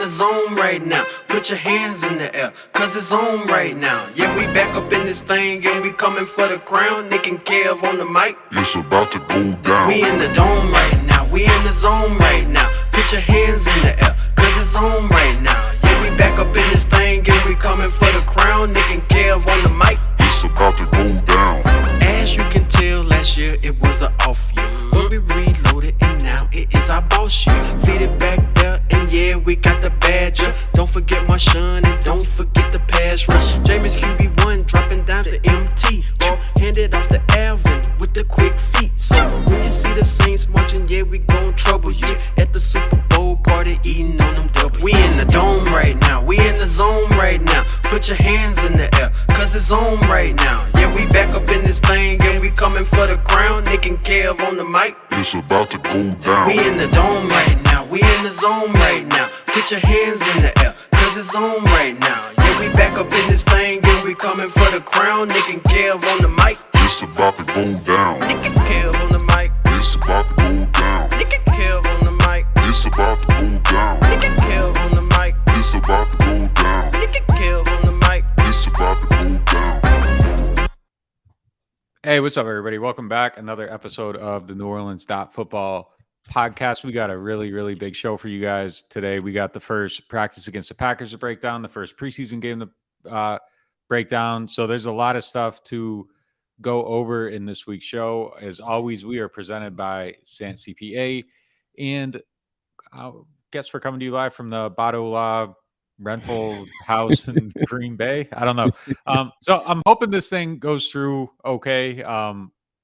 the zone right now. Put your hands in the air, cause it's on right now. Yeah, we back up in this thing and we coming for the crown. Nick and Kev on the mic. It's about to go down. We in the dome right now, we in the zone right now. Put your hands in the air, cause it's on right now. Yeah, we back up in this thing and we coming for the crown. Nick and Kev on the mic. It's about to go down. As you can tell, last year it was an off year, but we reloaded and now it is our boss year. Seated back there and yeah, we got the badger. Don't forget Marshawn and don't forget the pass rush. Jameis QB1 dropping down to MT. Ball handed off to Alvin with the quick feet. So when you see the Saints marching, yeah, we gon' trouble you. At the Super Bowl party, eating on them double. We in the dome right now, we in the zone right now. Put your hands in the air, cause it's on right now. Yeah, we back up in this thing and we coming for the crown. Nick and Kev on the mic. It's about to go down. We in the dome right now, we in the zone right now. Put your hands in the air, cause it's on right now. Yeah, we back up in this thing and we coming for the crown. Nick and Kev on the mic. It's about to go down. Nick and Kev on the mic. It's about to go down. Nick and Kev on the mic. It's about to go down. Nick and Kev on the mic. It's about to go down. Nick and Kev on the mic. It's about to go down. Hey, what's up, everybody? Welcome back. Another episode of the NewOrleans.Football podcast. We got a really, really big show for you guys today. We got the first practice against the Packers to break down, the first preseason game to break down. So there's a lot of stuff to go over in this week's show. As always, we are presented by Sant CPA. And I guess we're coming to you live from the Bado La rental house in Green Bay. I don't know. So I'm hoping this thing goes through okay.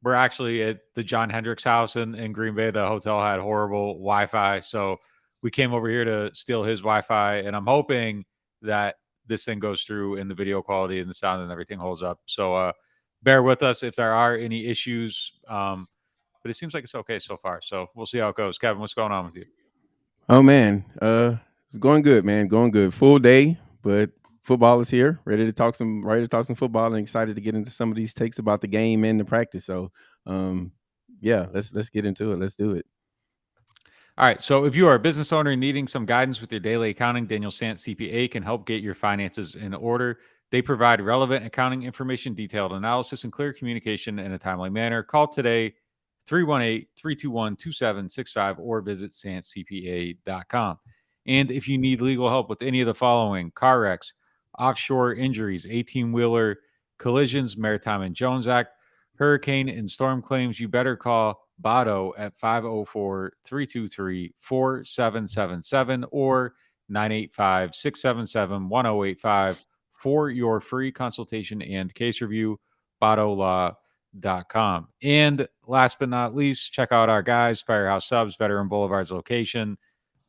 We're actually at the John Hendricks house in Green Bay. The hotel had horrible Wi-Fi, so we came over here to steal his Wi-Fi, and I'm hoping that this thing goes through and the video quality and the sound and everything holds up. So bear with us if there are any issues, but it seems like it's okay so far. So we'll see how it goes. Kevin, what's going on with you? Oh man, it's going good, man. Going good. Full day, but football is here. Ready to talk some football, and excited to get into some of these takes about the game and the practice. So, yeah, let's get into it. Let's do it. All right. So if you are a business owner needing some guidance with your daily accounting, Daniel Sant CPA can help get your finances in order. They provide relevant accounting information, detailed analysis, and clear communication in a timely manner. Call today, 318-321-2765, or visit santcpa.com. And if you need legal help with any of the following: car wrecks, offshore injuries, 18-wheeler collisions, Maritime Jones Act, hurricane and storm claims, you better call Bado at 504-323-4777 or 985-677-1085 for your free consultation and case review, BadoLaw.com. And last but not least, check out our guys, Firehouse Subs, Veteran Boulevard's location.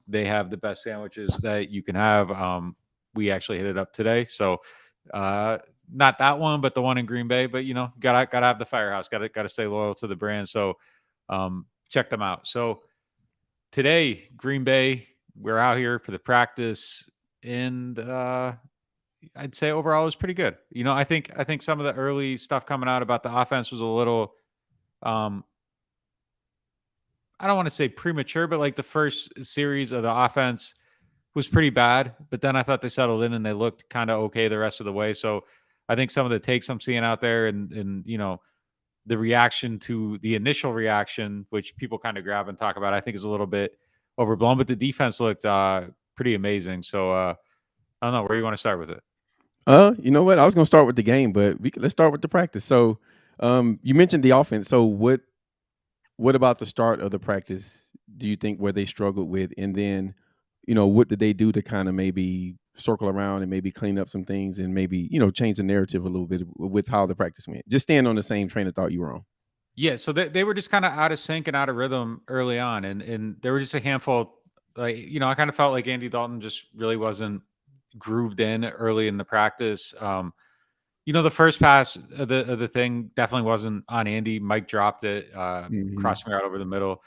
They have the best sandwiches that you can have. We actually hit it up today. So not that one, but the one in Green Bay. But, you know, gotta have the Firehouse. Gotta stay loyal to the brand. So check them out. So today, Green Bay, we're out here for the practice, and I'd say overall it was pretty good. You know, I think some of the early stuff coming out about the offense was a little I don't want to say premature, but like the first series of the offense was pretty bad. But then I thought they settled in and they looked kind of okay the rest of the way. So I think some of the takes I'm seeing out there and you know, the reaction to the initial reaction, which people kind of grab and talk about, I think is a little bit overblown. But the defense looked pretty amazing. So I don't know. Where do you want to start with it? You know what? I was going to start with the game, but let's start with the practice. So you mentioned the offense. So what about the start of the practice do you think where they struggled with? And then, you know, what did they do to kind of maybe circle around and maybe clean up some things and maybe, you know, change the narrative a little bit with how the practice went? Just staying on the same train of thought you were on. Yeah, so they were just kind of out of sync and out of rhythm early on. And there were just a handful, like, you know, I kind of felt like Andy Dalton just really wasn't grooved in early in the practice. You know, the first pass of the thing definitely wasn't on Andy. Mike dropped it, crossing out over the middle.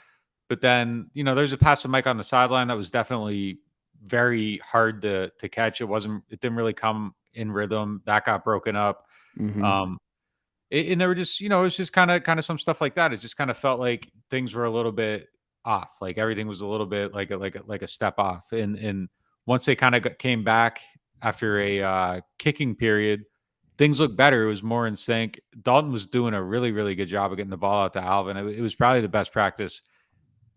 But then, you know, there's a pass to Mike on the sideline that was definitely very hard to catch. It didn't really come in rhythm. That got broken up. And there were just, you know, it was just kind of some stuff like that. It just kind of felt like things were a little bit off. Like everything was a little bit like a step off. And once they kind of came back after a kicking period, things looked better. It was more in sync. Dalton was doing a really, really good job of getting the ball out to Alvin. It was probably the best practice.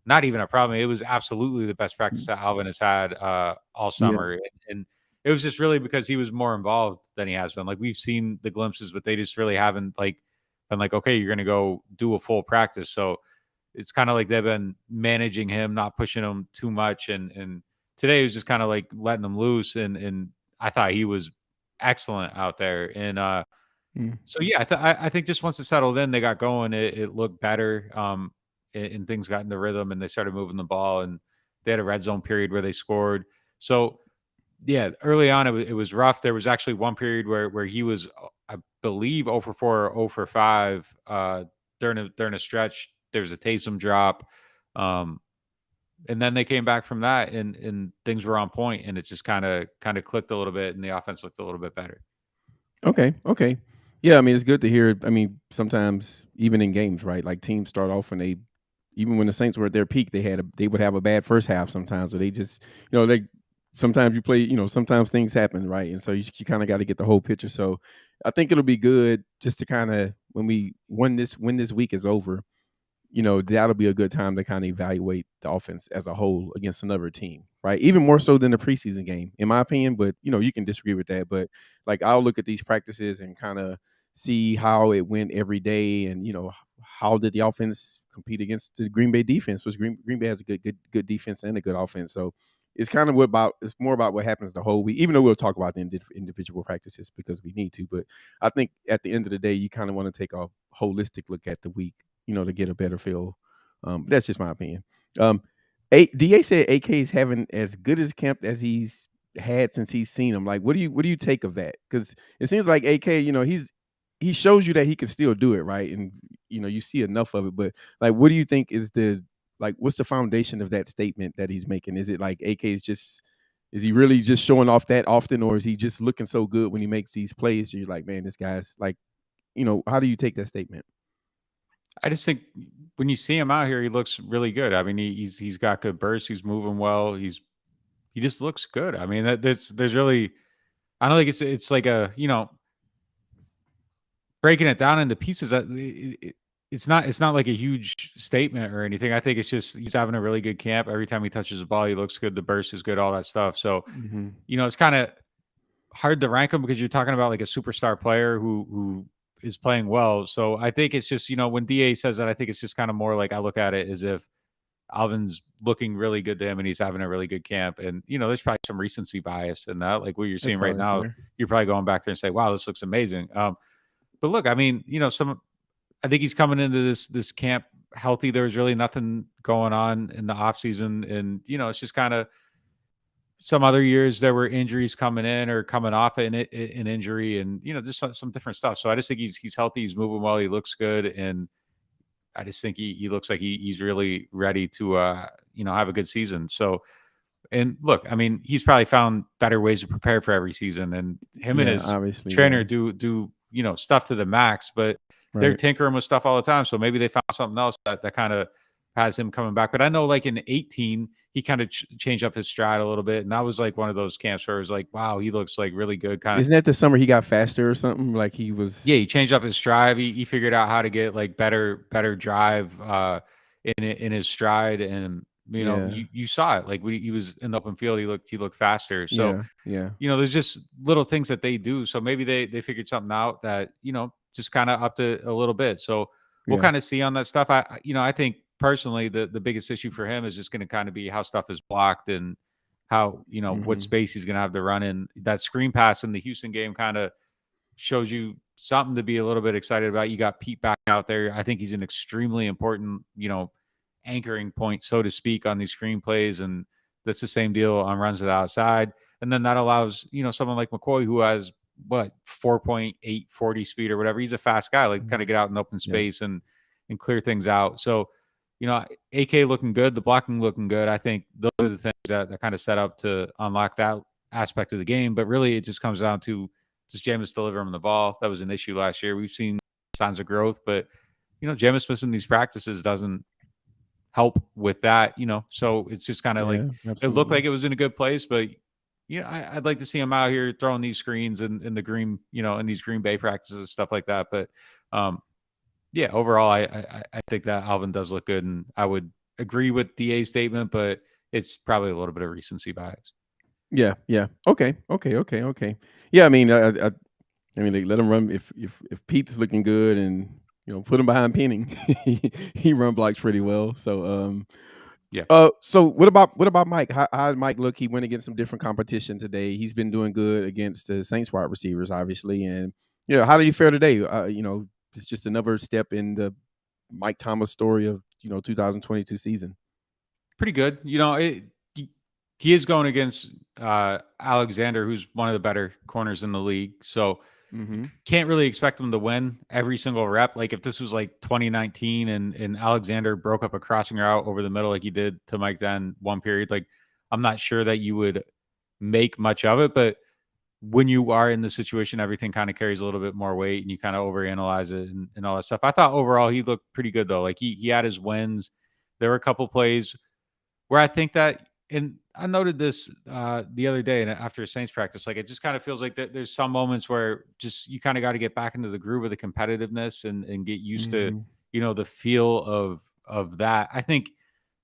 Not even a problem. It was absolutely the best practice that Alvin has had all Yeah. summer, and it was just really because he was more involved than he has been. Like we've seen the glimpses, but they just really haven't been like, okay, you're going to go do a full practice. So it's kind of like they've been managing him, not pushing him too much, and today was just kind of like letting him loose, and I thought he was excellent out there, and Mm. so yeah, I think just once it settled in, they got going. It looked better, and things got in the rhythm, and they started moving the ball, and they had a red zone period where they scored. So yeah, early on it was rough. There was actually one period where he was, I believe, 0 for 4 or 0 for 5 during a stretch. There was a Taysom drop, um, and then they came back from that, and things were on point, and it just kind of clicked a little bit, and the offense looked a little bit better. Okay. Okay. Yeah. I mean, it's good to hear. I mean, sometimes even in games, right? Like teams start off and even when the Saints were at their peak, they would have a bad first half sometimes, or they just, sometimes you play, sometimes things happen, right? And so you kind of got to get the whole picture. So I think it'll be good just to kind of when this week is over, that'll be a good time to kind of evaluate the offense as a whole against another team, right? Even more so than the preseason game, in my opinion. But you can disagree with that. But like I'll look at these practices and kind of see how it went every day, and how did the offense compete against the Green Bay defense? Was Green Bay has a good defense and a good offense, so it's kind of it's more about what happens the whole week. Even though we'll talk about the individual practices because we need to, but I think at the end of the day, you kind of want to take a holistic look at the week, to get a better feel. That's just my opinion. DA said AK is having as good as camp as he's had since he's seen him. Like, what do you take of that? Because it seems like AK, he shows you that he can still do it, right? And you see enough of it. But like, what do you think is what's the foundation of that statement that he's making? Is it like AK is he really just showing off that often, or is he just looking so good when he makes these plays? You're like, man, this guy's like, how do you take that statement? I just think when you see him out here, he looks really good. I mean, he's got good bursts. He's moving well. He just looks good. I mean, there's really, I don't think it's like a breaking it down into pieces. That it's not like a huge statement or anything. I think it's just he's having a really good camp. Every time he touches the ball, he looks good. The burst is good. All that stuff. So Mm-hmm. it's kind of hard to rank him because you're talking about like a superstar player who is playing well. So I think it's just, when DA says that, I think it's just kind of more like I look at it as if Alvin's looking really good to him and he's having a really good camp. And, there's probably some recency bias in that. Like what you're seeing right now, fair. you're probably going back there and say, wow, this looks amazing. But look, I mean, I think he's coming into this camp healthy. There was really nothing going on in the off season. And, it's just kind of, some other years there were injuries coming in or coming off an injury, and just some different stuff. So I just think he's healthy, he's moving well, he looks good, and I just think he looks like he's really ready to have a good season. So, and look, I mean, he's probably found better ways to prepare for every season, and him and his obviously, trainer do stuff to the max, but they're tinkering with stuff all the time. So maybe they found something else that kind of has him coming back. But I know like in 18, he kind of changed up his stride a little bit. And that was like one of those camps where it was like, wow, he looks like really good. Isn't that the summer he got faster or something? Like he was. Yeah, he changed up his stride. He figured out how to get like better drive in his stride. And, you saw it. Like when he was in the open field, he looked faster. So, yeah. There's just little things that they do. So maybe they figured something out that, just kind of upped it a little bit. So we'll kind of see on that stuff. I think personally the biggest issue for him is just going to kind of be how stuff is blocked and how, what space he's going to have to run in. That screen pass in the Houston game kind of shows you something to be a little bit excited about. You got Pete back out there. I think he's an extremely important, anchoring point, so to speak, on these screenplays. And that's the same deal on runs to the outside. And then that allows, someone like McCoy who has 4.8 40 speed or whatever. He's a fast guy, like kind of get out in open space and clear things out. So, AK looking good, the blocking looking good. I think those are the things that kind of set up to unlock that aspect of the game. But really, it just comes down to does Jameis deliver him the ball? That was an issue last year. We've seen signs of growth, but Jameis missing these practices doesn't help with that. So it's just kind of like absolutely. it looked like it was in a good place, but I'd like to see him out here throwing these screens in the green, in these Green Bay practices and stuff like that. But yeah, overall, I think that Alvin does look good, and I would agree with DA's statement, but it's probably a little bit of recency bias. Yeah, yeah. Okay. Yeah, I mean, like, let him run if Pete's looking good, and put him behind Penning. he run blocks pretty well. So Yeah. So what about Mike? How did Mike look? He went against some different competition today. He's been doing good against the Saints wide receivers, obviously. And how did he fare today? It's just another step in the Mike Thomas story of 2022 season. Pretty good. He is going against Alexander, who's one of the better corners in the league. So can't really expect him to win every single rep. Like if this was like 2019 and Alexander broke up a crossing route over the middle like he did to Mike then one period, like I'm not sure that you would make much of it. But when you are in the situation, everything kind of carries a little bit more weight and you kind of overanalyze it and all that stuff. I thought overall he looked pretty good though. Like he had his wins. There were a couple plays where I think that, and I noted this the other day and after a Saints practice, like it just kind of feels like that there's some moments where just you kind of got to get back into the groove of the competitiveness and get used to, the feel of that. I think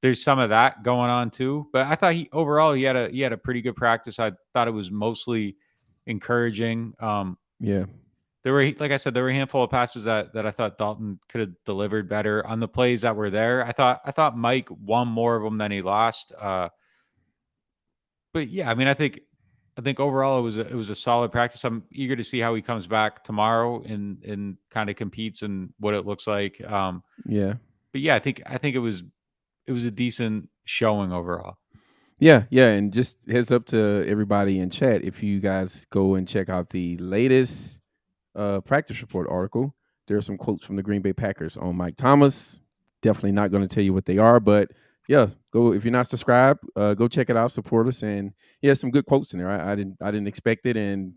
there's some of that going on too, but I thought he had a pretty good practice. I thought it was mostly encouraging. Yeah. There were, like I said, there were a handful of passes that I thought Dalton could have delivered better on the plays that were there. I thought Mike won more of them than he lost. But yeah, I mean, I think overall it was a solid practice. I'm eager to see how he comes back tomorrow and kind of competes and what it looks like. Yeah. But yeah, I think it was a decent showing overall. Yeah, and just heads up to everybody in chat, if you guys go and check out the latest practice report article, there are some quotes from the Green Bay Packers on Mike Thomas. Definitely not going to tell you what they are, but yeah, go if you're not subscribed, go check it out, support us, and some good quotes in there. I didn't expect it, and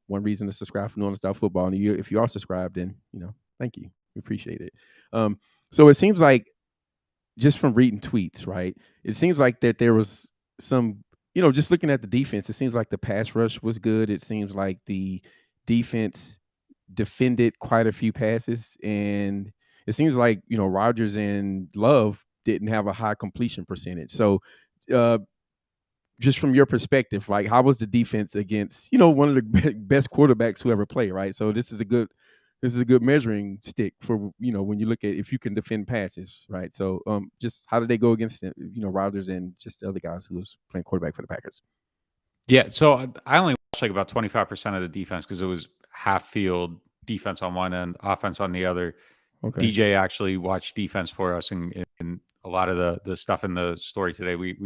one reason to subscribe for NewOrleans.Football. And if you are subscribed, then thank you, we appreciate it. So it seems like, just from reading tweets, right? It seems like that there was some, just looking at the defense, it seems like the pass rush was good. It seems like the defense defended quite a few passes, and it seems like Rodgers and Love didn't have a high completion percentage. So just from your perspective, like, how was the defense against one of the best quarterbacks who ever played, right? So this is a good measuring stick for when you look at if you can defend passes, right? So just how did they go against Rodgers and just the other guys who was playing quarterback for the Packers? Yeah, so I only watched like about 25% of the defense because it was half field defense on one end, offense on the other. Okay. DJ actually watched defense for us, and a lot of the stuff in the story today, we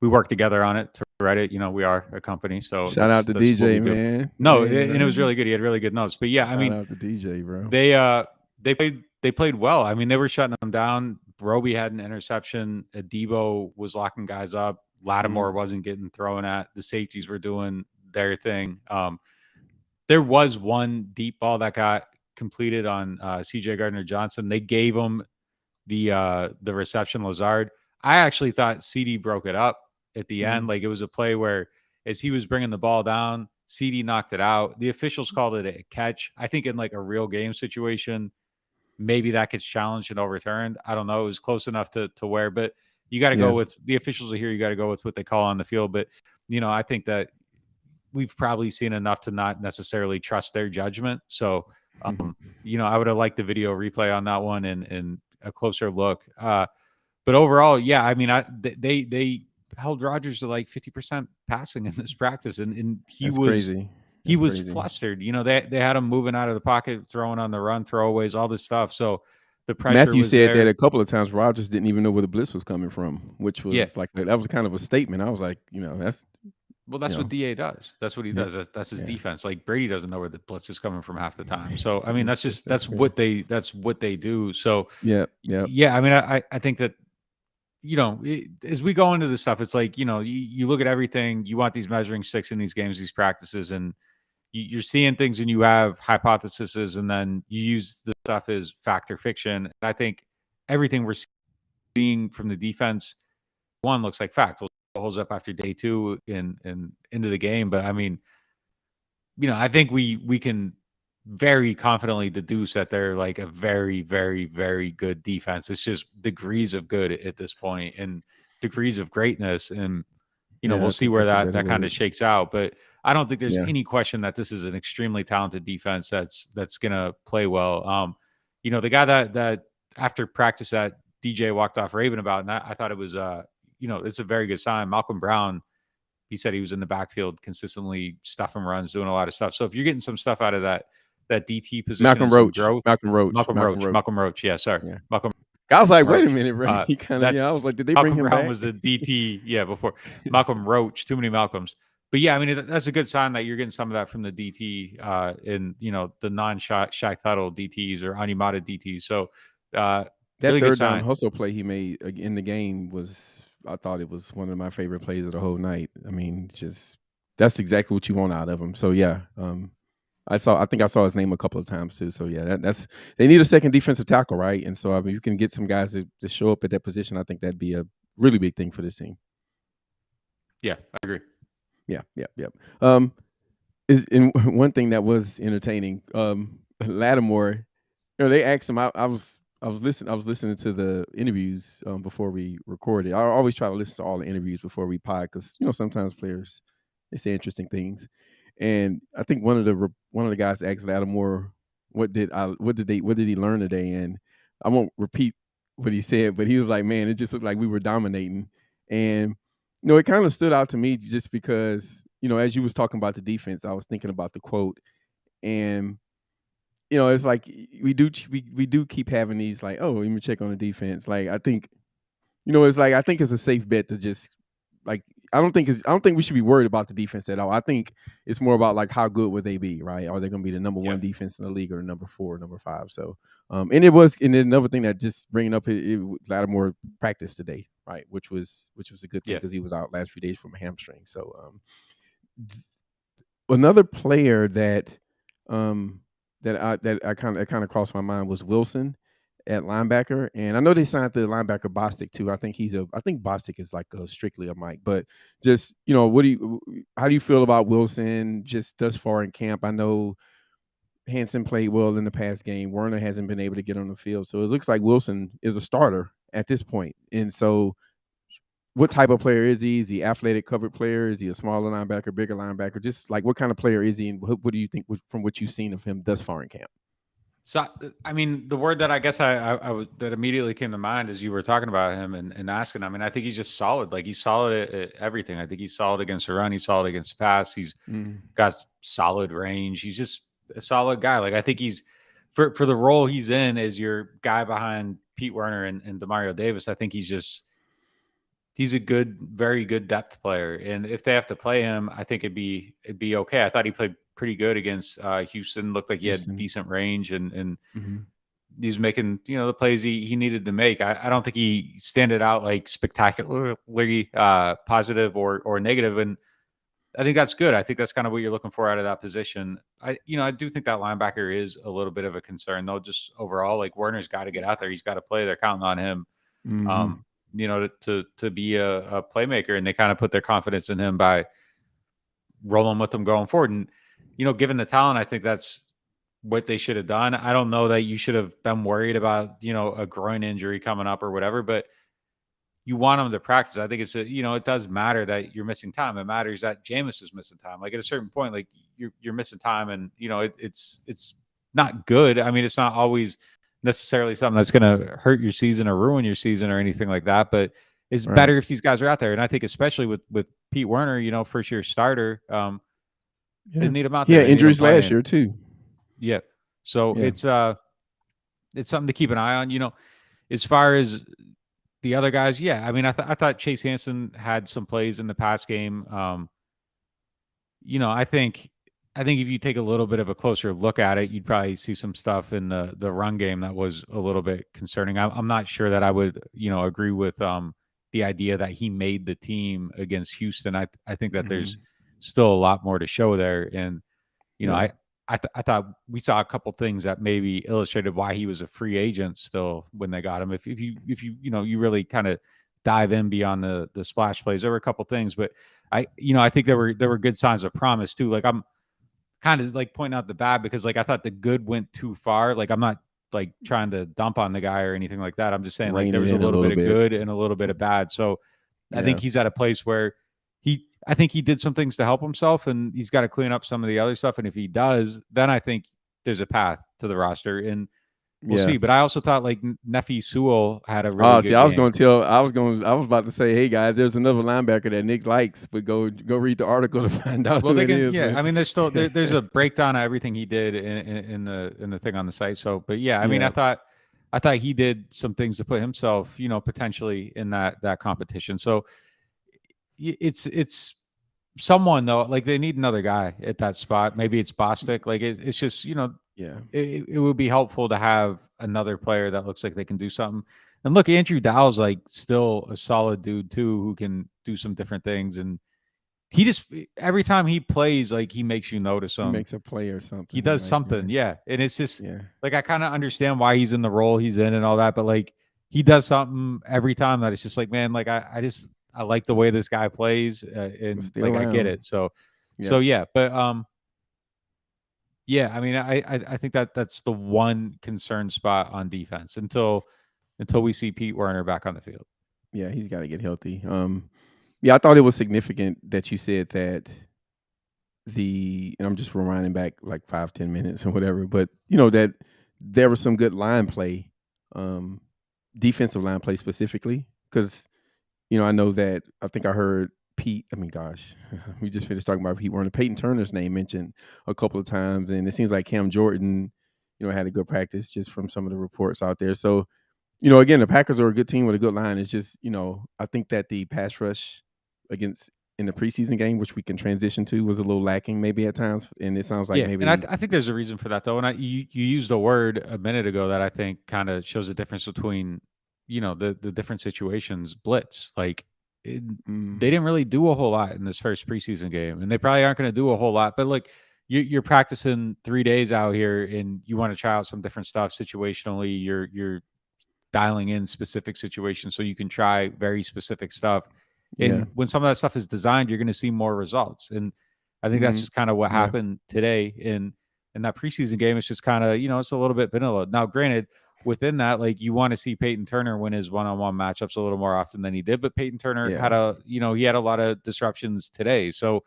worked together on it to write it. We are a company, so shout out to DJ, man. No, and it was really good. He had really good notes. But yeah, shout out to DJ, bro. They played well. I mean, they were shutting them down. Roby had an interception. Adebo was locking guys up. Lattimore wasn't getting thrown at. The safeties were doing their thing. There was one deep ball that got completed on CJ Gardner-Johnson. They gave him the reception, Lazard. I actually thought CD broke it up at the end. Like, it was a play where as he was bringing the ball down, CD knocked it out. The officials called it a catch. I think in like a real game situation, maybe that gets challenged and overturned. I don't know. It was close enough to where, but you got to go with the officials are here. You got to go with what they call on the field. But, I think that we've probably seen enough to not necessarily trust their judgment. So, I would have liked the video replay on that one and a closer look. But overall, yeah, I mean, they held Rodgers to like 50% passing in this practice, and he That's was crazy. He was flustered. They had him moving out of the pocket, throwing on the run, throwaways, all this stuff. So the pressure. Matthew was said there. that a couple of times. Rodgers didn't even know where the blitz was coming from, which was like that was kind of a statement. I was like, that's. Well, that's what DA does. That's what he does. That's his defense. Like, Brady doesn't know where the blitz is coming from half the time. So I mean, that's what they do. So yeah. I mean, I think that as we go into this stuff, it's like you look at everything. You want these measuring sticks in these games, these practices, and you're seeing things, and you have hypotheses, and then you use the stuff as fact or fiction. And I think everything we're seeing from the defense, one, looks like fact. We'll holds up after day 2 and into the game. But I mean, I think we can very confidently deduce that they're like a very, very, very good defense. It's just degrees of good at this point and degrees of greatness. And, Yeah, we'll I see think where that's a that better kind of word. shakes out. But I don't think there's Yeah. any question that this is an extremely talented defense that's going to play well. The guy that after practice that DJ walked off raving about, and I thought it was, it's a very good sign. Malcolm Brown, he said he was in the backfield consistently stuffing runs, doing a lot of stuff. So if you're getting some stuff out of that DT position Malcolm and some Roach. growth, Malcolm Roach. Malcolm Roach. Yeah, sorry. Yeah. Malcolm I was like, wait a Roach. minute, bro. He kind of, That I was like, did they bring Malcolm him Brown back? was a DT, before Malcolm Roach. Too many Malcolms. But yeah, I mean that's a good sign that you're getting some of that from the DT in the non-Shaq Tuttle DTs or Animata DTs. So That really good third down sign. hustle play he made in the game I thought it was one of my favorite plays of the whole night. I mean, just that's exactly what you want out of him. So yeah, I think I saw his name a couple of times too. So yeah, that's they need a second defensive tackle, right? And so I mean, you can get some guys to show up at that position. I think that'd be a really big thing for this team. Yeah, I agree. Yeah. Is in one thing that was entertaining. Lattimore, they asked him. I was listening to the interviews before we recorded. I always try to listen to all the interviews before we pod because sometimes players they say interesting things. And I think one of the guys asked Lattimore, what did he learn today? And I won't repeat what he said, but he was like, man, it just looked like we were dominating. And it kind of stood out to me just because as you was talking about the defense, I was thinking about the quote, and it's like we do keep having these like, oh, let me check on the defense. Like I think, it's like I think it's a safe bet to just like I don't think we should be worried about the defense at all. I think it's more about like how good would they be, right? Are they going to be the number one defense in the league or the number 4, number 5? So, and then another thing that just bringing up Lattimore practice today, right? Which was a good thing because he was out last few days from a hamstring. So, another player that I kind of crossed my mind was Wilson at linebacker, and I know they signed the linebacker Bostic too. I think Bostic is like strictly a Mike, but just how do you feel about Wilson just thus far in camp? I know Hansen played well in the past game. Werner hasn't been able to get on the field, so it looks like Wilson is a starter at this point. And so, what type of player is he? Is he athletic covered player? Is he a smaller linebacker, bigger linebacker? Just like what kind of player is he, and what do you think from what you've seen of him thus far in camp? So, I mean, the word that I guess that immediately came to mind as you were talking about him and asking, I mean, I think he's just solid. Like he's solid at everything. I think he's solid against the run. He's solid against the pass. He's got solid range. He's just a solid guy. Like I think he's for the role he's in as your guy behind Pete Werner and Demario Davis. I think he's a good, very good depth player. And if they have to play him, I think it'd be okay. I thought he played pretty good against Houston. Looked like he had decent range and he's making the plays he needed to make. I don't think he standed out like spectacularly positive or negative, and I think that's good. I think that's kind of what you're looking for out of that position. I do think that linebacker is a little bit of a concern though. Just overall, like Werner's got to get out there. He's got to play. They're counting on him. To be a playmaker, and they kind of put their confidence in him by rolling with him going forward. And given the talent, I think that's what they should have done. I don't know that you should have been worried about a groin injury coming up or whatever, but you want him to practice. I think it does matter that you're missing time. It matters that Jameis is missing time. Like at a certain point, like you're missing time, and it's not good. I mean, it's not always necessarily something that's going to hurt your season or ruin your season or anything like that, but it's better if these guys are out there. And I think especially with Pete Werner, first year starter, they need him out there. Yeah, injuries last year too. Yeah. So it's something to keep an eye on. As far as the other guys, I mean, I thought Chase Hansen had some plays in the pass game. I think if you take a little bit of a closer look at it, you'd probably see some stuff in the run game that was a little bit concerning. I'm not sure that I would, agree with the idea that he made the team against Houston. I think that there's still a lot more to show there. And, I thought we saw a couple things that maybe illustrated why he was a free agent still when they got him. If you really kind of dive in beyond the splash plays. There were a couple things, but I think there were good signs of promise too. Like I'm kind of like pointing out the bad because like I thought the good went too far. Like I'm not like trying to dump on the guy or anything like that. I'm just saying like Rein there it was a in a little bit little of bit. good and a little bit of bad. So I Yeah. think he's at a place where I think he did some things to help himself, and he's got to clean up some of the other stuff. And if he does, then I think there's a path to the roster, and we'll Yeah. see. But I also thought like Nefi Sewell had a really Oh, good see, I was game. about to say, hey guys, there's another linebacker that Nick likes, but go read the article to find out Well, who they it can, is. yeah. Man. I mean, there's still there's a breakdown of everything he did in the thing on the site. So, but yeah, I mean, Yeah. I thought he did some things to put himself, potentially in that competition. So it's someone though. Like they need another guy at that spot. Maybe it's Bostic. Like it's just Yeah. it would be helpful to have another player that looks like they can do something. And look, Andrew Dowell's like still a solid dude too, who can do some different things. And he just every time he plays, like he makes you notice He him. makes a play or He something. does Like, something, yeah. And it's just Yeah. like I kind of understand why he's in the role he's in and all that, but like he does something every time that it's just like, man, like I like the way this guy plays, and stay like I get around. it. So Yeah. yeah, but yeah, I mean, I think that's the one concern spot on defense until we see Pete Werner back on the field. Yeah, he's got to get healthy. Yeah, I thought it was significant that you said that and I'm just reminding back like 5-10 minutes or whatever, but that there was some good line play, defensive line play specifically, because I know that I think I heard Pete. I mean, gosh, we just finished talking about Pete Werner. Peyton Turner's name mentioned a couple of times, and it seems like Cam Jordan, had a good practice just from some of the reports out there. So, again, the Packers are a good team with a good line. It's just, I think that the pass rush in the preseason game, which we can transition to, was a little lacking maybe at times. And it sounds like Yeah, maybe and I think there's a reason for that though. And you used a word a minute ago that I think kind of shows the difference between the different situations. Blitz, like they didn't really do a whole lot in this first preseason game, and they probably aren't going to do a whole lot. But like you're practicing 3 days out here, and you want to try out some different stuff situationally. You're dialing in specific situations so you can try very specific stuff. And Yeah. when some of that stuff is designed, you're going to see more results. And I think that's just kind of what Yeah. happened today in that preseason game. It's just kind of, it's a little bit vanilla. Now, granted, within that, like you want to see Peyton Turner win his one-on-one matchups a little more often than he did, but Peyton Turner Yeah. had he had a lot of disruptions today. So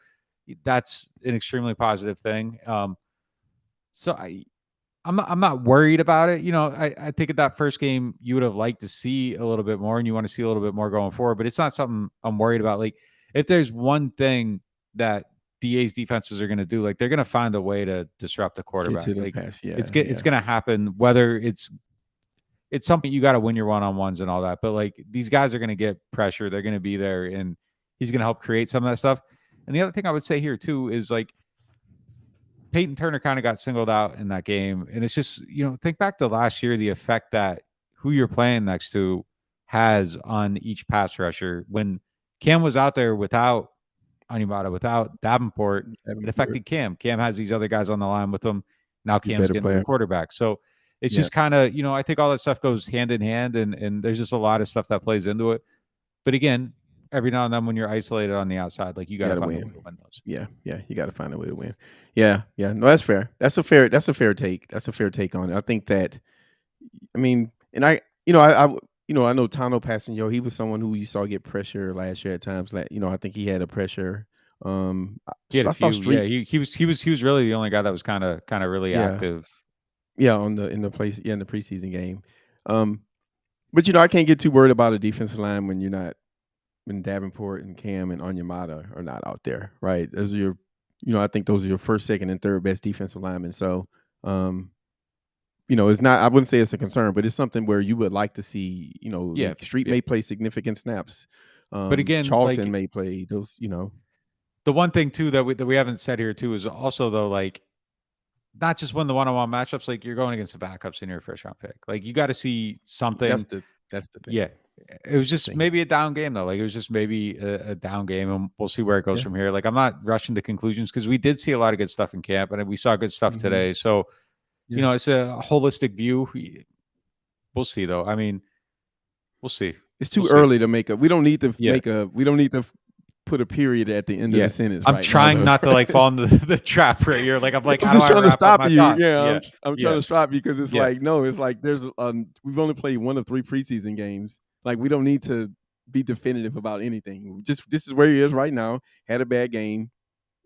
that's an extremely positive thing. So I'm not worried about it. I think at that first game you would have liked to see a little bit more, and you want to see a little bit more going forward. But it's not something I'm worried about. Like if there's one thing that DA's defenses are going to do, like they're going to find a way to disrupt the quarterback. Get to the Like pass. Yeah. it's going to happen. Whether it's something you got to win your one-on-ones and all that. But like these guys are going to get pressure. They're going to be there, and he's going to help create some of that stuff. And the other thing I would say here too is like Peyton Turner kind of got singled out in that game. And it's just, think back to last year, the effect that who you're playing next to has on each pass rusher. When Cam was out there without Animata, without Davenport, it affected Cam. Cam has these other guys on the line with him. Now Cam's getting the quarterback. So it's just kind of, I think all that stuff goes hand in hand, and there's just a lot of stuff that plays into it. But again, every now and then when you're isolated on the outside, like you got to find a way to win those. Yeah, you got to find a way to win. Yeah. No, that's fair. That's a fair take. That's a fair take on it. I think that, I mean, and I know Tano Passanio, he was someone who you saw get pressure last year at times. Like, I think he had a pressure. He had a few. Yeah, he was really the only guy that was kind of really active. Yeah, in the preseason game. But I can't get too worried about a defensive line when Davenport and Cam and Onyemata are not out there, right? Those are I think those are your first, second, and third best defensive linemen. So, it's not. I wouldn't say it's a concern, but it's something where you would like to see. Like Street may play significant snaps, but again, Charlton may play those. The one thing too that we haven't said here too is also though, like, not just win the one-on-one matchups. Like you're going against the backups in your first round pick. Like you got to see something. That's the thing. Yeah. It was just maybe a down game though. Like it was just maybe a down game, and we'll see where it goes from here. Like I'm not rushing to conclusions because we did see a lot of good stuff in camp, and we saw good stuff today. So, it's a holistic view. We'll see though. I mean, we'll see. it's too We'll see. early to make a. We don't need to Yeah. make a. We don't need to put a period at the end of Yeah. the sentence. I'm right trying now, not to like fall into the trap right here. Like I'm like, I'm how do just I trying to wrap up stop my you. thoughts? Yeah, Yeah. I'm Yeah. trying to stop you because it's Yeah. like no, it's like there's we've only played 1 of 3 preseason games. Like we don't need to be definitive about anything. Just this is where he is right now. Had a bad game.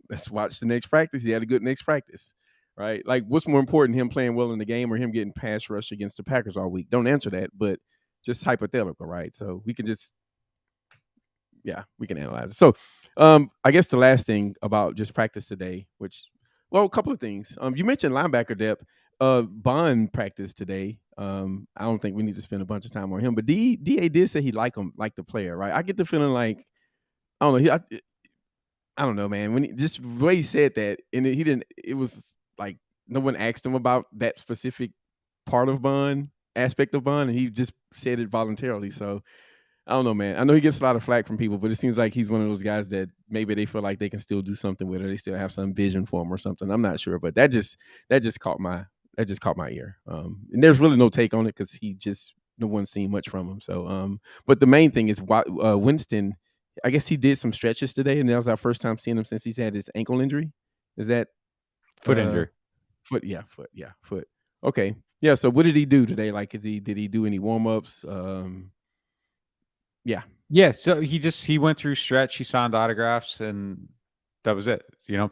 Let's watch the next practice. He had a good next practice, right? Like what's more important, him playing well in the game or him getting pass rush against the Packers all week? Don't answer that, but just hypothetical, right? So we can just we can analyze it. So I guess the last thing about just practice today, which a couple of things. You mentioned linebacker depth. Bond practice today. I don't think we need to spend a bunch of time on him, but DA did say he liked the player, right? I get the feeling like I don't know. I don't know, man. When just the way he said that, and he didn't. It was like no one asked him about that specific part of Bond, aspect of Bond, and he just said it voluntarily. So I don't know, man. I know he gets a lot of flack from people, but it seems like he's one of those guys that maybe they feel like they can still do something with it. They still have some vision for him or something. I'm not sure, but that just caught my ear. And there's really no take on it because no one's seen much from him. So, but the main thing is Winston. I guess he did some stretches today, and that was our first time seeing him since he's had his ankle injury. Is that Foot injury? Foot. Okay. Yeah. So what did he do today? Like, did he do any warm ups? Yeah. So he went through stretch. He signed autographs, and that was it.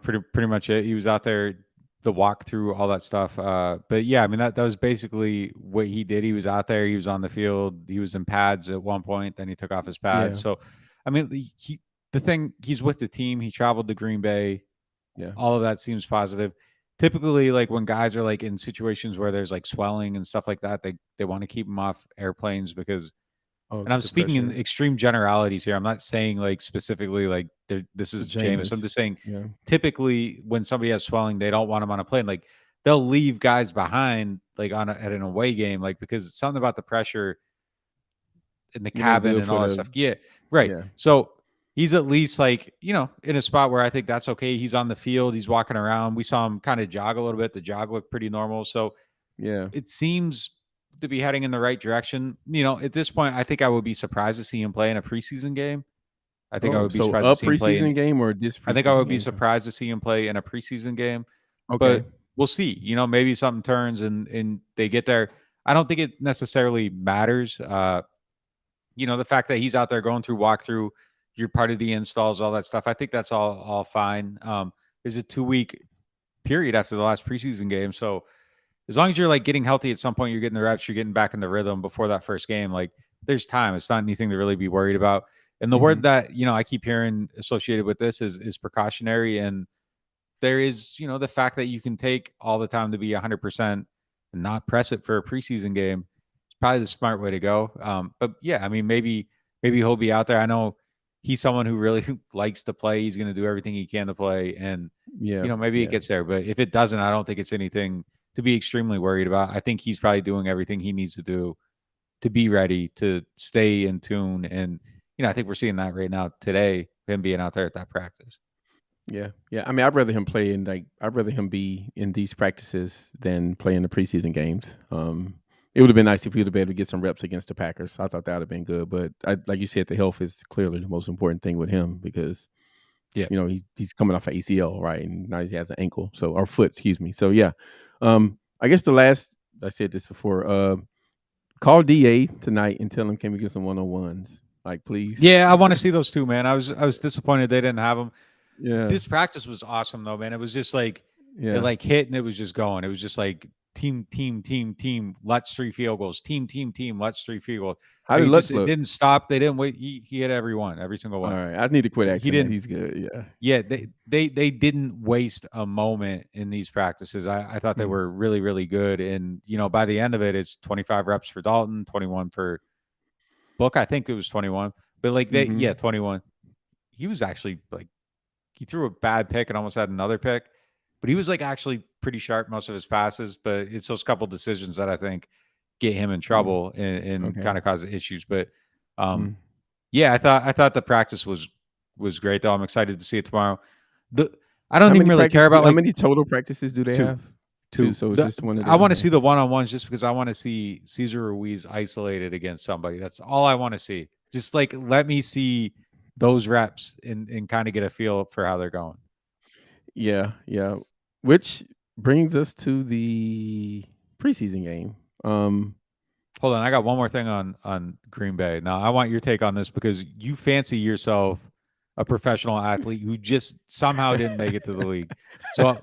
Pretty much it. He was out there, the walkthrough, all that stuff. But yeah, I mean that was basically what he did. He was out there. He was on the field. He was in pads at one point. Then he took off his pads. Yeah. So, I mean, he's with the team. He traveled to Green Bay. Yeah. All of that seems positive. Typically, like when guys are like in situations where there's like swelling and stuff like that, they want to keep them off airplanes because. And I'm speaking in extreme generalities here. I'm not saying like specifically like this is Jameis. I'm just saying typically when somebody has swelling, they don't want them on a plane. Like they'll leave guys behind like at an away game, like because it's something about the pressure in the cabin and all that stuff. Yeah, right. Yeah. So he's at least like, in a spot where I think that's okay. He's on the field. He's walking around. We saw him kind of jog a little bit. The jog looked pretty normal. So it seems to be heading in the right direction. At this point, I think I would be surprised to see him play in a preseason game. I think I would be surprised to see him play preseason game or this. I think I would be surprised to see him play in a preseason game. Okay. But we'll see. Maybe something turns and they get there. I don't think it necessarily matters. The fact that he's out there going through walkthrough, you're part of the installs, all that stuff. I think that's all fine. There's a 2-week period after the last preseason game, so as long as you're like getting healthy at some point, you're getting the reps, you're getting back in the rhythm before that first game. Like there's time. It's not anything to really be worried about. And the word that, I keep hearing associated with this is precautionary. And there is, the fact that you can take all the time to be 100% and not press it for a preseason game. It's probably the smart way to go. But yeah, I mean, maybe he'll be out there. I know he's someone who really likes to play. He's going to do everything he can to play. And, maybe it gets there. But if it doesn't, I don't think it's anything to be extremely worried about. I think he's probably doing everything he needs to do to be ready to stay in tune. And, I think we're seeing that right now today, him being out there at that practice. Yeah. I mean, I'd rather him be in these practices than play in the preseason games. It would have been nice if he would have been able to get some reps against the Packers. I thought that would have been good. But like you said, the health is clearly the most important thing with him because he's coming off an ACL, right? And now he has an ankle, or foot, excuse me. So yeah. I guess I said this before, call DA tonight and tell him, can we get some one-on-ones? Like, please. Yeah, I want to see those too, man. I was disappointed they didn't have them. Yeah. This practice was awesome though, man. It was just like, it like hit and it was just going. It was just like team, let's 3 field goals. Team, let's 3 field goals. How did Lutz look? It didn't stop. They didn't wait. He hit every single one. All right. I need to quit acting. He's good. Yeah. Yeah. They didn't waste a moment in these practices. I thought they were really, really good. And, by the end of it, it's 25 reps for Dalton, 21 for Book. I think it was 21, but 21. He was actually like, he threw a bad pick and almost had another pick, but he was like actually pretty sharp most of his passes. But it's those couple decisions that I think get him in trouble and kind of cause issues. But yeah, I thought the practice was great though. I'm excited to see it tomorrow. I don't even really care about how many total practices do they have? Two. So it's just one of I want to them. see the one-on-ones just because I want to see Cesar Ruiz isolated against somebody. That's all I want to see. Just like let me see those reps and kind of get a feel for how they're going. Yeah. Which brings us to the preseason game. Hold on, I got one more thing on Green Bay. Now, I want your take on this because you fancy yourself a professional athlete who just somehow didn't make it to the league. So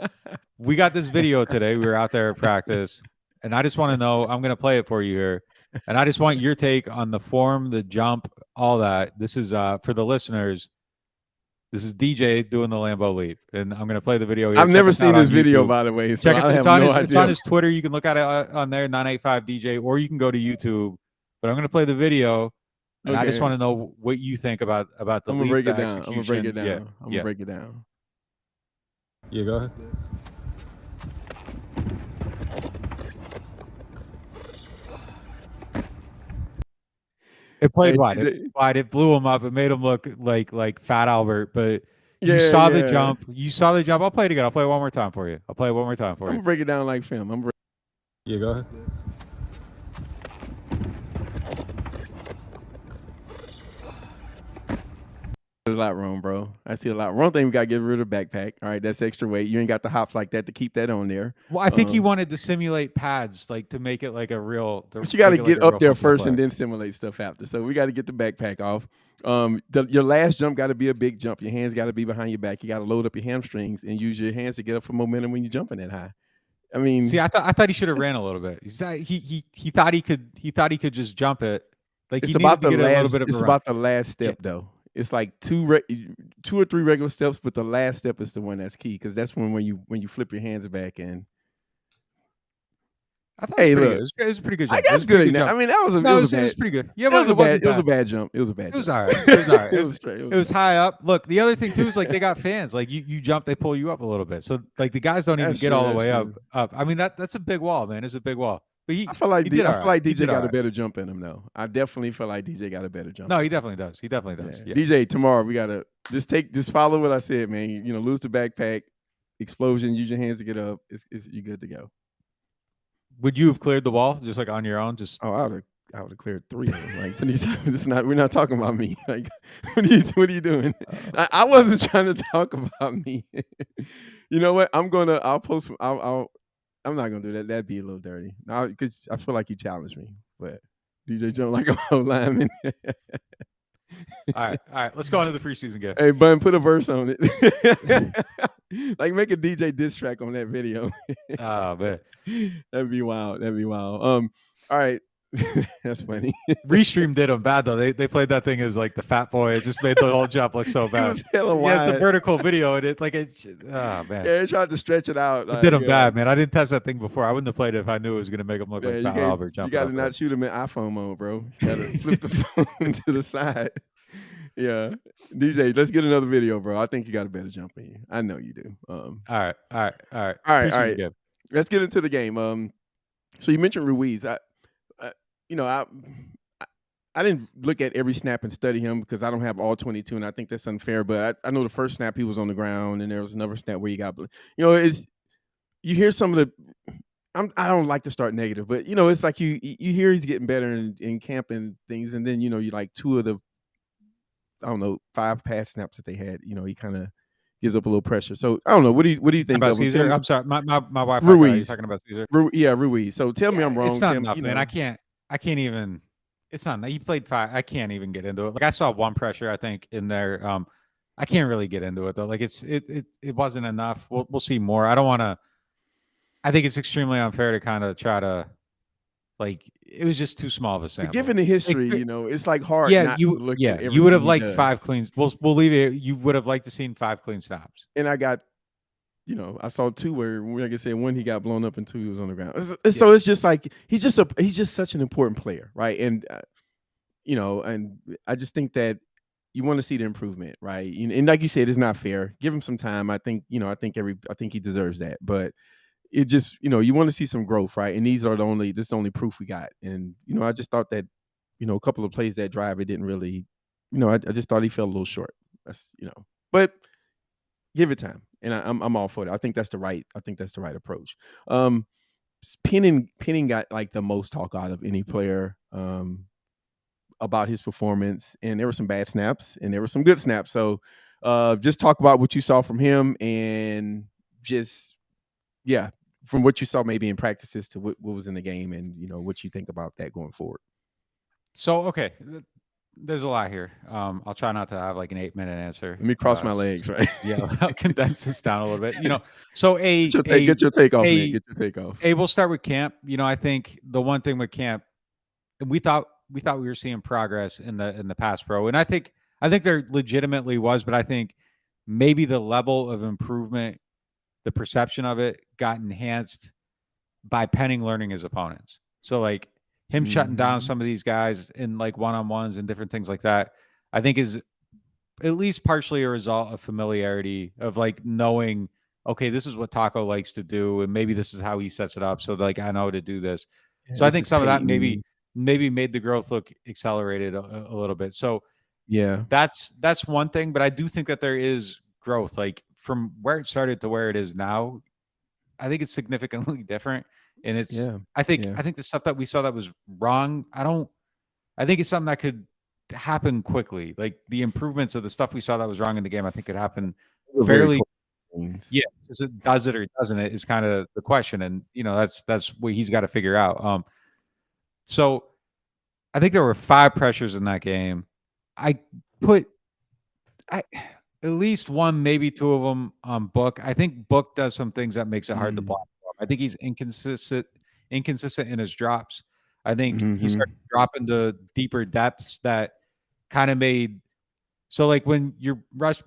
we got this video today. We were out there at practice, and I just want to know. I'm going to play it for you here, and I just want your take on the form, the jump, all that. This is for the listeners. This is DJ doing the Lambo leap, and I'm going to play the video here. I've never us out seen this on video, YouTube. by the way. So Check us. I have It's on no his. idea. It's on his Twitter. You can look at it on there, 985DJ, or you can go to YouTube. But I'm going to play the video, and I just want to know what you think about the I'm gonna leap, break the it down. I'm gonna break it execution. down. I'm gonna break it down. Yeah, go ahead. It played wide. It blew him up. It made him look like Fat Albert. But you saw the jump. You saw the jump. I'll play it again. I'll play it one more time for you. I'm gonna break it down like film. Yeah, go ahead. There's a lot wrong, bro. I see a lot. One thing, we gotta get rid of the backpack. All right, that's extra weight. You ain't got the hops like that to keep that on there. Well, I think he wanted to simulate pads, like to make it like a real. But you got to get up there first and then simulate stuff after. So we got to get the backpack off. Your last jump got to be a big jump. Your hands got to be behind your back. You got to load up your hamstrings and use your hands to get up for momentum when you're jumping that high. I mean, see, I thought he should have ran a little bit. He thought he could just jump it. Like it's he about needed to the get last. a little bit of It's a run. about the last step though. It's like two or three regular steps, but the last step is the one that's key because that's when you flip your hands back and. I thought it was pretty good. It was a pretty good jump. I guess good enough. I mean, it was pretty good. Yeah, it was a bad jump. It was a bad jump. It was all right. It was all right. It was straight. It was high up. Look, the other thing too is like they got fans. Like you jump, they pull you up a little bit. So like the guys don't even get all the way up. I mean that's a big wall, man. It's a big wall. But I feel like DJ got a better jump in him though. I definitely feel like DJ got a better jump. No, he definitely does. He definitely does. Yeah. DJ, tomorrow we gotta just follow what I said, man. You know, lose the backpack, explosion, use your hands to get up. You're good to go. Would you have cleared the wall just like on your own? I would have cleared 3 of them. Like, we're not talking about me. Like, what are you doing? I wasn't trying to talk about me. You know what? I'll post. I'm not gonna do that. That'd be a little dirty. Now, because I feel like you challenged me. But DJ jump like a whole lineman. All right. Let's go on to the preseason game. Hey, Bun, put a verse on it. Like make a DJ diss track on that video. Oh man, that'd be wild. All right, that's funny. Restream did them bad though. They played that thing as like the fat boy. It just made the whole jump look so bad. It was hella wide. Yeah, it's a vertical video, and oh man. Yeah, they tried to stretch it out. It did them bad, man. I didn't test that thing before. I wouldn't have played it if I knew it was going to make him look like Fat Albert jumping. You got to not shoot him in iPhone mode, bro. You got to flip the phone to the side. Yeah, DJ, let's get another video, bro. I think you got a better jump in you. I know you do. All right. Let's get into the game. So you mentioned Ruiz. I didn't look at every snap and study him because I don't have all 22, and I think that's unfair. But I know the first snap he was on the ground, and there was another snap where he got. You hear some of the. I don't like to start negative, but it's like you hear he's getting better in camp and things, and then you like 2 of the. I don't know, 5 pass snaps that they had. He kind of gives up a little pressure. So I don't know. What do you think about Cesar? I'm sorry, my wife. Ruiz. Talking about Cesar. Ruiz. So tell me I'm wrong. It's not enough, man. I can't even. It's not. He played 5. I can't even get into it. Like I saw 1 pressure, I think, in there. I can't really get into it though. Like it wasn't enough. We'll see more. I don't want to. I think it's extremely unfair to kind of try to. Like it was just too small of a sample. But given the history, it's like hard. Yeah, you would have liked 5 cleans. We'll leave it. You would have liked to seen 5 clean stops. And I got, I saw 2 where, like I said, 1 he got blown up and 2 he was on the ground. So it's just like he's just such an important player, right? And and I just think that you want to see the improvement, right? And like you said, it's not fair. Give him some time. I think I think he deserves that, but. It just, you want to see some growth, right? And this is the only proof we got. And, I just thought that, a couple of plays that drive, it didn't really, I just thought he fell a little short. That's, but give it time. and I'm all for it. I think that's the right approach. Penning got like the most talk out of any player about his performance, and there were some bad snaps and there were some good snaps. So just talk about what you saw from him, and just from what you saw maybe in practices to what was in the game, and what you think about that going forward. So okay, there's a lot here. I'll try not to have like an 8-minute answer. Let me cross my legs, right? Yeah, I'll condense this down a little bit. So Get your take off, Nick. Get your take off. We'll start with camp. I think the one thing with camp, and we thought we were seeing progress in the pass pro, and I think there legitimately was, but I think maybe the level of improvement, the perception of it, got enhanced by Penning learning his opponents. So like him shutting down some of these guys in like one-on-ones and different things like that, I think is at least partially a result of familiarity, of like knowing, okay, this is what Taco likes to do, and maybe this is how he sets it up. So like I know to do this. Yeah, so I think some of that maybe made the growth look accelerated a little bit. So yeah, that's one thing. But I do think that there is growth, like from where it started to where it is now. I think it's significantly different. And it's I think the stuff that we saw that was wrong, I think it's something that could happen quickly. Like the improvements of the stuff we saw that was wrong in the game, I think could happen fairly. Yeah, does it or doesn't it is kind of the question, and that's what he's got to figure out. So I think there were 5 pressures in that game. I put at least one, maybe 2 of them on Book. I think Book does some things that makes it hard to block. I think he's inconsistent in his drops. I think he started dropping to deeper depths that kind of made. So like when you're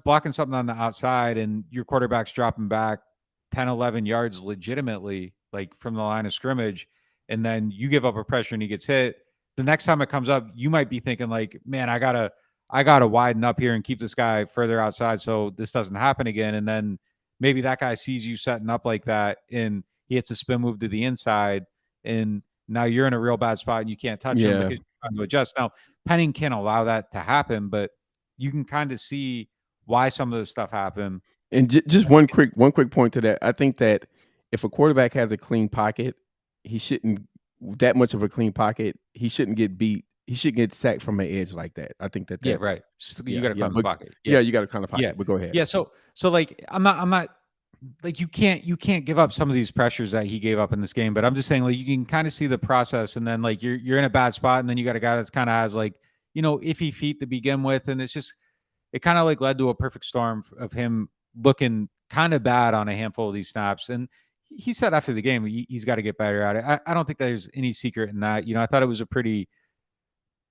blocking something on the outside and your quarterback's dropping back 10, 11 yards legitimately, like from the line of scrimmage, and then you give up a pressure and he gets hit, the next time it comes up, you might be thinking like, man, I gotta widen up here and keep this guy further outside so this doesn't happen again. And then maybe that guy sees you setting up like that and he hits a spin move to the inside, and now you're in a real bad spot and you can't touch him because you're trying to adjust. Now, Penning can't allow that to happen, but you can kind of see why some of this stuff happened. And just one quick point to that. I think that if a quarterback has a clean pocket, he shouldn't that much of a clean pocket. He shouldn't get beat. He shouldn't get sacked from an edge like that. I think that's right. You got to climb the pocket. Yeah, you got to climb the pocket. Yeah, but go ahead. Yeah, so like I'm not like you can't give up some of these pressures that he gave up in this game, but I'm just saying like you can kind of see the process, and then like you're in a bad spot, and then you got a guy that's kind of has like iffy feet to begin with, and it kind of like led to a perfect storm of him looking kind of bad on a handful of these snaps. And he said after the game he's got to get better at it. I don't think there's any secret in that. I thought it was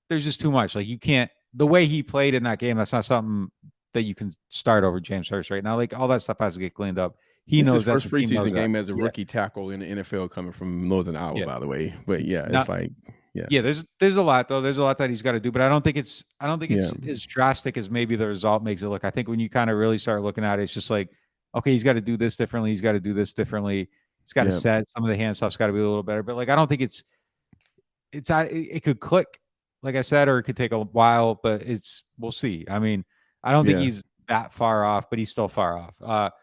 there's just too much. Like you can't, the way he played in that game, that's not something that you can start over James Hurst right now. Like all that stuff has to get cleaned up. He knows that first preseason game as a rookie tackle in the NFL coming from Northern Iowa, by the way. But it's like, there's a lot though. There's a lot that he's got to do, but I don't think it's as drastic as maybe the result makes it look. I think when you kind of really start looking at it, it's just like, okay, he's got to do this differently. He's got to do this differently. He's got to set some of the hand stuff's got to be a little better. But like, I don't think it could click, like I said, or it could take a while, but we'll see. I mean, I don't think he's that far off, but he's still far off.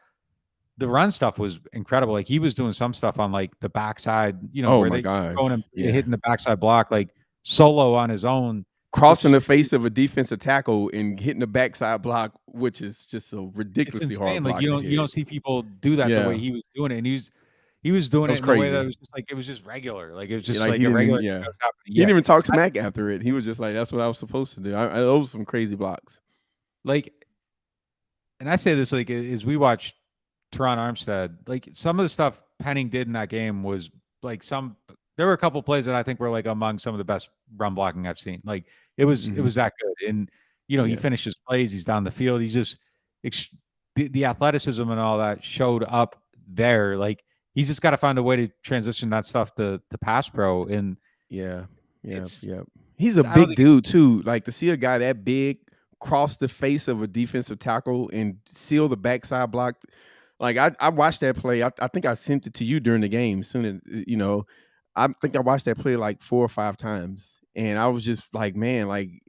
The run stuff was incredible. Like he was doing some stuff on like the backside, where they throwing him, hitting the backside block, like solo on his own, crossing the face of a defensive tackle and hitting the backside block, which is just a ridiculously hard block. Like you don't see people do that the way he was doing it, and he was doing it in a way that was just like it was just regular. Like it was just like a regular. He didn't even talk smack after it. He was just like, "That's what I was supposed to do." Those were some crazy blocks. Like, and I say this like as we watch Teron Armstead, like some of the stuff Penning did in that game was like there were a couple plays that I think were like among some of the best run blocking I've seen. Like it was that good. And he finishes plays, he's down the field. He's just the athleticism and all that showed up there. Like he's just got to find a way to transition that stuff to pass pro. And he's a big dude too. Like to see a guy that big cross the face of a defensive tackle and seal the backside block. Like I watched that play. I think I sent it to you during the game. I think I watched that play like 4 or 5 times, and I was just like, man, like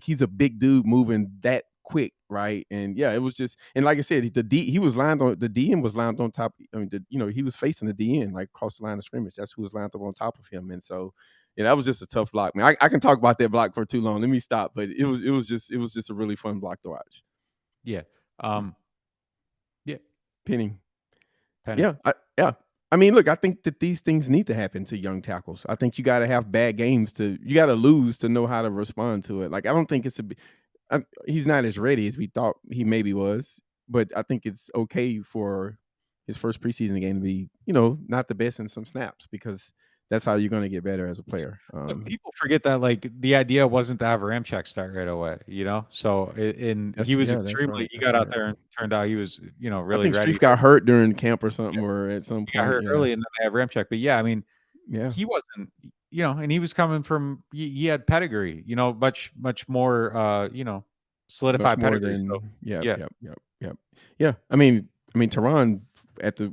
he's a big dude moving that quick, right? And yeah, it was just, and like I said, he was lined on, the DN was lined on top. I mean, he was facing the DN like across the line of scrimmage. That's who was lined up on top of him, and so yeah, that was just a tough block. Man, I can talk about that block for too long. Let me stop, but it was just a really fun block to watch. Yeah. Yeah. Penning. Penning. Yeah. I mean, look, I think that these things need to happen to young tackles. I think you got to have bad games you got to lose to know how to respond to it. Like, I don't think he's not as ready as we thought he maybe was, but I think it's okay for his first preseason game to be, not the best in some snaps, because that's how you're going to get better as a player. People forget that, like, the idea wasn't to have Ramczyk start right away, So he was extremely. He got out there and turned out he was, really I think ready. Streif got hurt during camp or something, or at some point. He got hurt early, and then they have Ramczyk. But yeah, I mean, yeah, he wasn't, and he was coming from. He had pedigree, much more, solidified much more pedigree. than, yeah. I mean, Tehran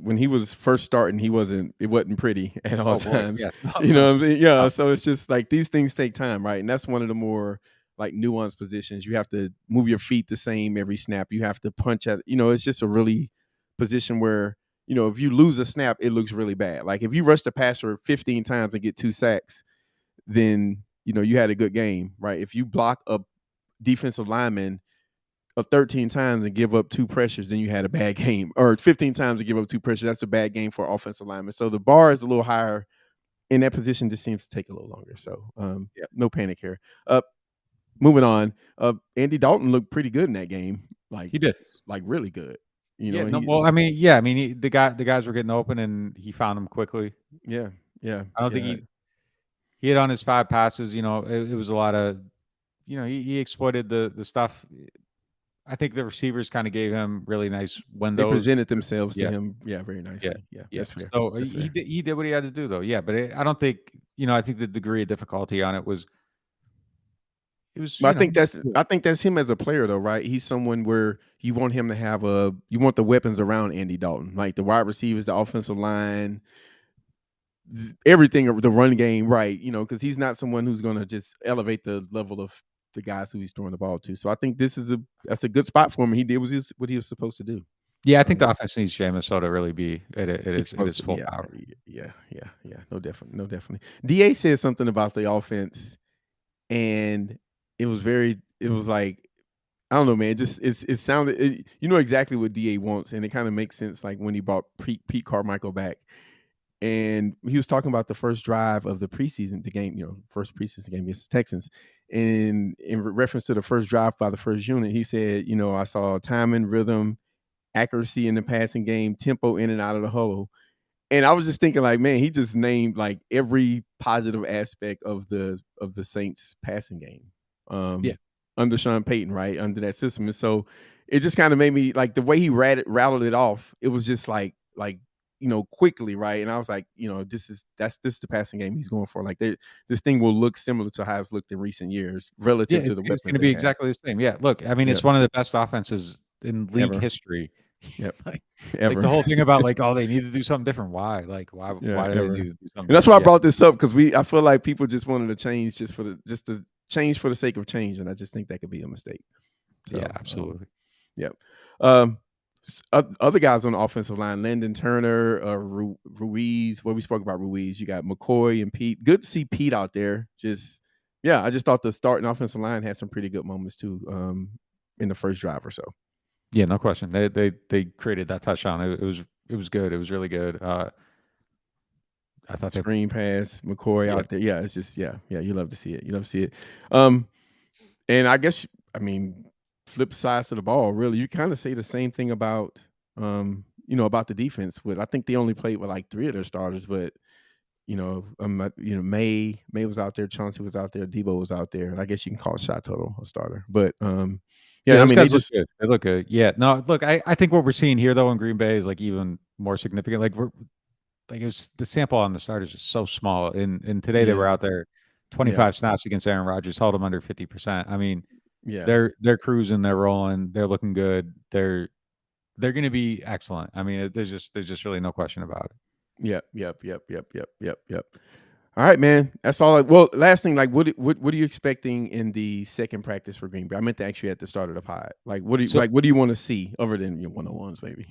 when he was first starting, it wasn't pretty at all times. Yeah. You know what I mean? Yeah. So it's just like these things take time, right? And that's one of the more like nuanced positions. You have to move your feet the same every snap. You have to punch at, it's just a really position where, if you lose a snap, it looks really bad. Like if you rush the passer 15 times and get 2 sacks, then, you had a good game, right? If you block a defensive lineman 13 times and give up 2 pressures, then you had a bad game. Or 15 times and give up 2 pressures, that's a bad game for offensive linemen. So the bar is a little higher in that position. Just seems to take a little longer. So no panic here. Moving on. Andy Dalton looked pretty good in that game. Like he did, like really good. The guys were getting open and he found them quickly. Yeah. I don't think he hit on his 5 passes. It was a lot of, he exploited the stuff. I think the receivers kind of gave him really nice windows. They presented themselves to him, very nicely. Yeah. That's fair. So he did what he had to do, though. Yeah, but I don't think, I think the degree of difficulty on it was. It was. I think that's him as a player, though, right? He's someone where you want him to have you want the weapons around Andy Dalton, like the wide receivers, the offensive line, everything, the run game, right? Because he's not someone who's going to just elevate the level of the guys who he's throwing the ball to. So I think that's a good spot for him. He did what he was supposed to do. Yeah, I think the offense needs Jameis to really be at its full power. Yeah. No, definitely. DA said something about the offense, and it was like, I don't know, man. It sounded, exactly what DA wants, and it kind of makes sense. Like when he brought Pete Carmichael back, and he was talking about the first drive of the preseason, first preseason game against the Texans. And in reference to the first drive by the first unit, he said, I saw timing, rhythm, accuracy in the passing game, tempo in and out of the huddle. And I was just thinking, like, man, he just named like every positive aspect of the Saints passing game. Under Sean Payton, right? Under that system. And so it just kind of made me, like, the way he rattled it off, it was just like quickly, right? And I was like, this is the passing game he's going for. Like, this thing will look similar to how it's looked in recent years relative to the weapons. It's going to be exactly the same. Yeah, look, I mean, it's one of the best offenses in league history. Yep. like the whole thing about like, they need to do something different. Why? Like, why do they need to do something? And that's why I brought this up, because I feel like people just wanted to change just to change for the sake of change, and I just think that could be a mistake. So, yeah, absolutely. Yep. Other guys on the offensive line, Landon Turner, Ruiz. Well, we spoke about Ruiz. You got McCoy and Pete. Good to see Pete out there. I just thought the starting offensive line had some pretty good moments too, in the first drive or so. Yeah, no question. They created that touchdown. It was good. It was really good. I thought screen pass, McCoy out there. Yeah, it's just you love to see it. And I guess, I mean, flip sides of the ball, really, you kind of say the same thing about about the defense. I think they only played with like 3 of their starters, but May was out there, Chauncey was out there, Debo was out there, and I guess you can call Shot Total a starter. But I mean, they look good. Yeah, no, look, I think what we're seeing here though in Green Bay is like even more significant. Like it was, the sample on the starters is so small. And today they were out there 25 snaps against Aaron Rodgers, held him under 50%. I mean, they're cruising, they're rolling, they're looking good. They're going to be excellent. I mean, there's just really no question about it. Yep. All right, man. That's all. Well, last thing, like, what are you expecting in the second practice for Green Bay? I meant to ask you at the start of the pod. Like, what do you want to see other than your 1-on-1s, maybe?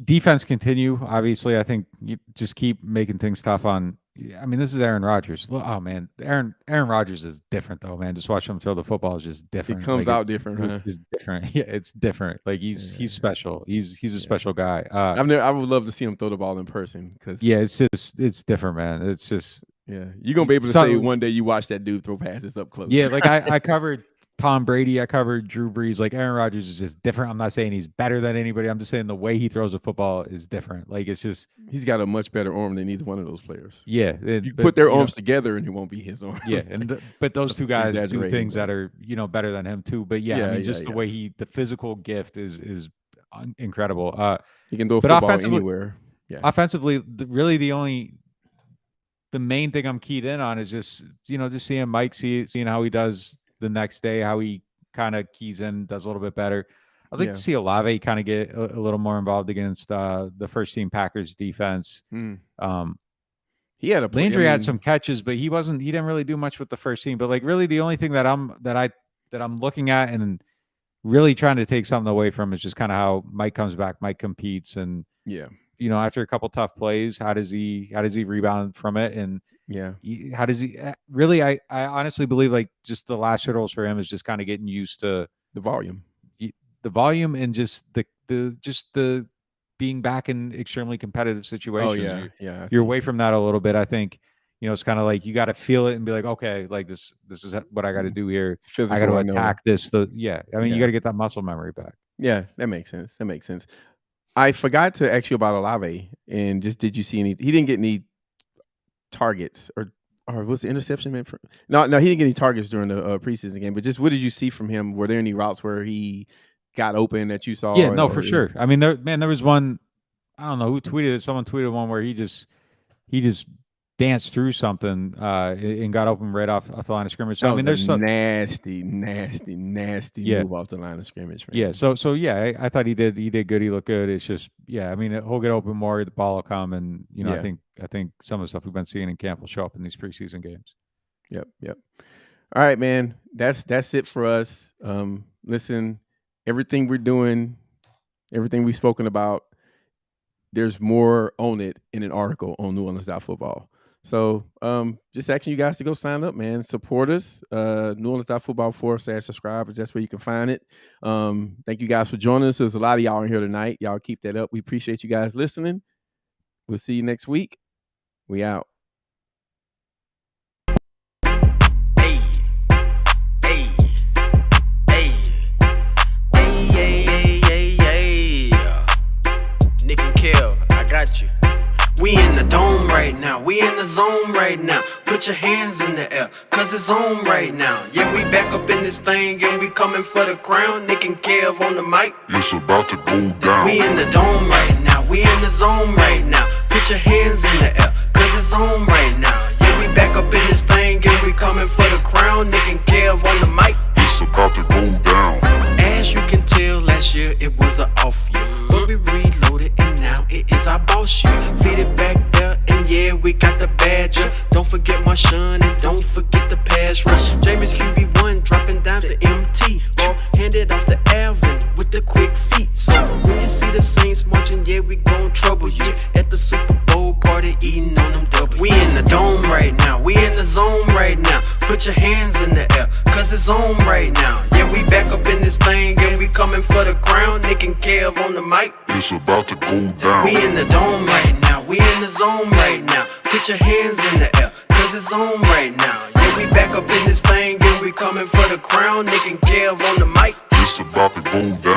Defense continue. Obviously, I think you just keep making things tough on. I mean, this is Aaron Rodgers. Oh man, Aaron Rodgers is different though, man. Just watch him throw the football is just different. It comes out different, huh? It's different. Yeah, it's different. Like he's special. He's a special guy. I would love to see him throw the ball in person because it's different, man. It's just you're gonna be able to say one day you watch that dude throw passes up close. Yeah, like I covered Tom Brady, I covered Drew Brees. Like Aaron Rodgers is just different. I'm not saying he's better than anybody. I'm just saying the way he throws a football is different. Like it's just he's got a much better arm than either one of those players. Yeah, you put their arms together and it won't be his arm. Yeah, but those two guys do things that are better than him too. But I mean, just the way the physical gift is incredible. He can throw a football anywhere. Yeah, offensively, really the main thing I'm keyed in on is just seeing Mike, seeing how he does the next day, how he kind of keys in, does a little bit better. I'd like to see Olave kind of get a little more involved against the first team Packers defense. He had Landry had some catches, but he didn't really do much with the first team. But like really the only thing that I'm looking at and really trying to take something away from is just kind of how Mike comes back, Mike competes, and after a couple tough plays, how does he rebound from it? And how does he really? I honestly believe like just the last hurdles for him is just kind of getting used to the volume, and just the being back in extremely competitive situations. You're away from that a little bit. I think it's kind of like you got to feel it and be like, okay, like this is what I got to do here. I got to attack this. You got to get that muscle memory back. Yeah, that makes sense. I forgot to ask you about Olave, and just did you see any? He didn't get any targets, or was the interception meant for? No, he didn't get any targets during the preseason game. But just what did you see from him? Were there any routes where he got open that you saw? Yeah, no, for sure. I mean, there was one. I don't know who tweeted it. Someone tweeted one where he just danced through something and got open right off the line of scrimmage. So I mean, there's some nasty move off the line of scrimmage. Man. Yeah. So I thought he did good. He looked good. It's just I mean, he'll get open more. The ball will come, and I think some of the stuff we've been seeing in camp will show up in these preseason games. Yep. All right, man. That's it for us. Listen, everything we're doing, everything we've spoken about, there's more on it in an article on NewOrleans.Football. So just asking you guys to go sign up, man. Support us. NewOrleans.Football/subscribe. That's where you can find it. Thank you guys for joining us. There's a lot of y'all in here tonight. Y'all keep that up. We appreciate you guys listening. We'll see you next week. We out. Nick and Kev, I got you. We in the dome right now, we in the zone right now. Put your hands in the air, cause it's on right now. Yeah, we back up in this thing and we coming for the crown. Nick and Kev on the mic. It's about to go down. We in the dome right now, we in the zone right now. Put your hands in the air, cause it's on right now. Yeah, we back up in this thing and we coming for the crown. Nick and Kev on the mic. It's about to go down. As you can tell, last year it was an off year, but we reloaded and now it is our boss year. Seated back there and yeah, we got the badger. Don't forget my son and don't forget the pass rush. Jameis QB1 dropping down to MT. Ball handed off to Alvin with the quick feet. So when you see the Saints marching, yeah, we gon' trouble you. At the Super Bowl party eating on them double. We in the dome right now, we in the zone right now. Put your hands in the air, cause it's on right now. Yeah, we back up in this thing and we coming for the crown. Nick and Kev on the mic. It's about to go down. We in the dome right now, we in the zone right now. Put your hands in the air, cause it's on right now. Yeah, we back up in this thing and we coming for the crown. Nick and Kev on the mic. It's about to go down.